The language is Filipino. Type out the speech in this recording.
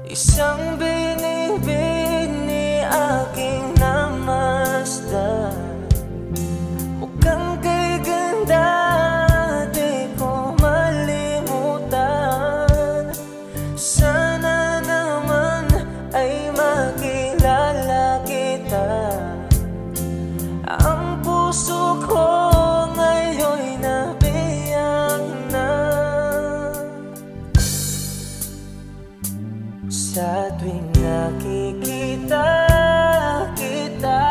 Isang binibini aking namasdan, mukhang kay ganda di ko malimutan. Sana naman ay makilala kita. Ang puso ko ngayon'y nabiyak na. Sa tuwing nakikita kita,